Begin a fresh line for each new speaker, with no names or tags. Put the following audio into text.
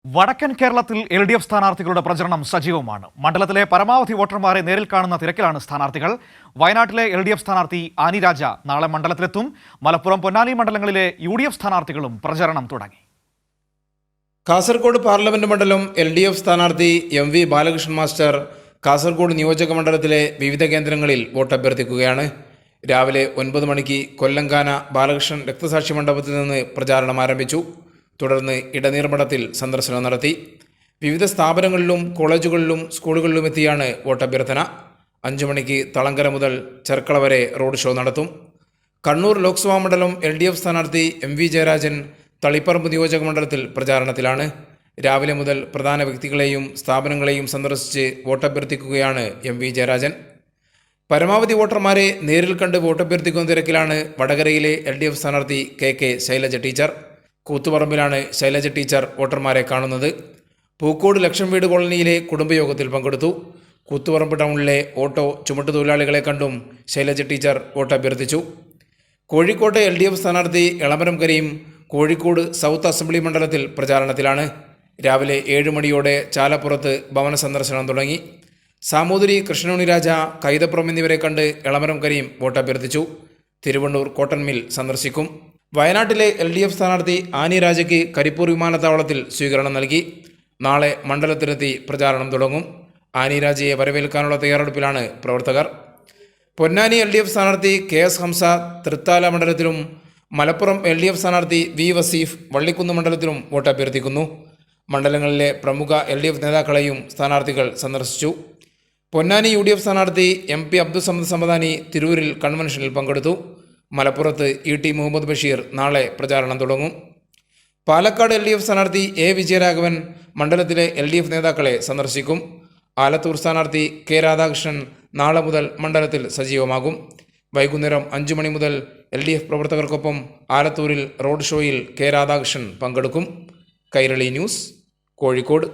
വടക്കൻ കേരളത്തിൽ LDF സ്ഥാനാർത്ഥികളുടെ പ്രചരണം സജീവമാണ്. മണ്ഡലത്തിലെ പരമാവധി വോട്ടർമാരെ നേരിൽ കാണുന്ന തിരക്കിലാണ് സ്ഥാനാർത്ഥികൾ. വയനാട്ടിലെ LDF സ്ഥാനാർത്ഥി ആനി രാജ നാളെ മണ്ഡലത്തിലെത്തും. മലപ്പുറം, പൊന്നാനി മണ്ഡലങ്ങളിലെ UDF സ്ഥാനാർത്ഥികളും പ്രചരണം തുടങ്ങി.
കാസർഗോഡ് പാർലമെന്റ് മണ്ഡലം LDF സ്ഥാനാർത്ഥി MV ബാലകൃഷ്ണൻ മാസ്റ്റർ കാസർഗോഡ് നിയോജക മണ്ഡലത്തിലെ വിവിധ കേന്ദ്രങ്ങളിൽ വോട്ടഭ്യർത്ഥിക്കുകയാണ്. രാവിലെ 9 മണിക്ക് കൊല്ലങ്കാന ബാലകൃഷ്ണൻ രക്തസാക്ഷി മണ്ഡപത്തിൽ നിന്ന് പ്രചാരണം ആരംഭിച്ചു. തുടർന്ന് ഇടനീർമഠത്തിൽ സന്ദർശനം നടത്തി. വിവിധ സ്ഥാപനങ്ങളിലും കോളേജുകളിലും സ്കൂളുകളിലും എത്തിയാണ് വോട്ടഭ്യർത്ഥന. 5 മണിക്ക് തളങ്കര മുതൽ ചെർക്കള വരെ റോഡ് ഷോ നടത്തും. കണ്ണൂർ ലോക്സഭാ മണ്ഡലം LDF സ്ഥാനാർത്ഥി MV ജയരാജൻ തളിപ്പറമ്പ് നിയോജക മണ്ഡലത്തിൽ പ്രചാരണത്തിലാണ്. രാവിലെ മുതൽ പ്രധാന വ്യക്തികളെയും സ്ഥാപനങ്ങളെയും സന്ദർശിച്ച് വോട്ടഭ്യർത്ഥിക്കുകയാണ് MV ജയരാജൻ. പരമാവധി വോട്ടർമാരെ നേരിൽ കണ്ട് വോട്ടഭ്യർത്ഥിക്കുന്ന തിരക്കിലാണ് വടകരയിലെ LDF സ്ഥാനാർത്ഥി KK ശൈലജ ടീച്ചർ. കൂത്തുപറമ്പിലാണ് ശൈലജ ടീച്ചർ വോട്ടർമാരെ കാണുന്നത്. പൂക്കോട് ലക്ഷം വീട് കോളനിയിലെ കുടുംബയോഗത്തിൽ പങ്കെടുത്തു. കൂത്തുപറമ്പ് ടൗണിലെ ഓട്ടോ ചുമട്ടുതൊഴിലാളികളെ കണ്ടും ശൈലജ ടീച്ചർ വോട്ടഭ്യർത്ഥിച്ചു. കോഴിക്കോട്ടെ LDF സ്ഥാനാർത്ഥി എളമരം കരീം കോഴിക്കോട് സൗത്ത് അസംബ്ലി മണ്ഡലത്തിൽ പ്രചാരണത്തിലാണ്. രാവിലെ 7 മണിയോടെ ചാലപ്പുറത്ത് ഭവന സന്ദർശനം തുടങ്ങി. സാമൂതിരി, കൃഷ്ണനുണ്ണി രാജ, കൈതപ്പുറം എന്നിവരെ കണ്ട് എളമരം കരീം വോട്ടഭ്യർത്ഥിച്ചു. തിരുവണ്ണൂർ കോട്ടൺ മിൽ സന്ദർശിക്കും. വയനാട്ടിലെ LDF സ്ഥാനാർത്ഥി ആനി രാജയ്ക്ക് കരിപ്പൂർ വിമാനത്താവളത്തിൽ സ്വീകരണം നൽകി. നാളെ മണ്ഡലത്തിലെത്തി പ്രചാരണം തുടങ്ങും. ആനി രാജയെ വരവേൽക്കാനുള്ള തയ്യാറെടുപ്പിലാണ് പ്രവർത്തകർ. പൊന്നാനി LDF സ്ഥാനാർത്ഥി KS ഹംസ തൃത്താല മണ്ഡലത്തിലും മലപ്പുറം LDF സ്ഥാനാർത്ഥി V വസീഫ് വള്ളിക്കുന്ന് മണ്ഡലത്തിലും വോട്ടഭ്യർത്ഥിക്കുന്നു. മണ്ഡലങ്ങളിലെ പ്രമുഖ LDF നേതാക്കളെയും സ്ഥാനാർത്ഥികൾ സന്ദർശിച്ചു. പൊന്നാനി UDF സ്ഥാനാർത്ഥി MP അബ്ദുസമദ് സമദാനി തിരൂരിൽ കൺവെൻഷനിൽ പങ്കെടുത്തു. മലപ്പുറത്ത് ET മുഹമ്മദ് ബഷീർ നാളെ പ്രചാരണം തുടങ്ങും. പാലക്കാട് LDF സ്ഥാനാർത്ഥി A വിജയരാഘവൻ മണ്ഡലത്തിലെ LDF നേതാക്കളെ സന്ദർശിക്കും. ആലത്തൂർ സ്ഥാനാർത്ഥി K രാധാകൃഷ്ണൻ നാളെ മുതൽ മണ്ഡലത്തിൽ സജീവമാകും. വൈകുന്നേരം 5 മണി മുതൽ LDF പ്രവർത്തകർക്കൊപ്പം ആലത്തൂരിൽ റോഡ് ഷോയിൽ K രാധാകൃഷ്ണൻ പങ്കെടുക്കും. കൈരളി ന്യൂസ്, കോഴിക്കോട്.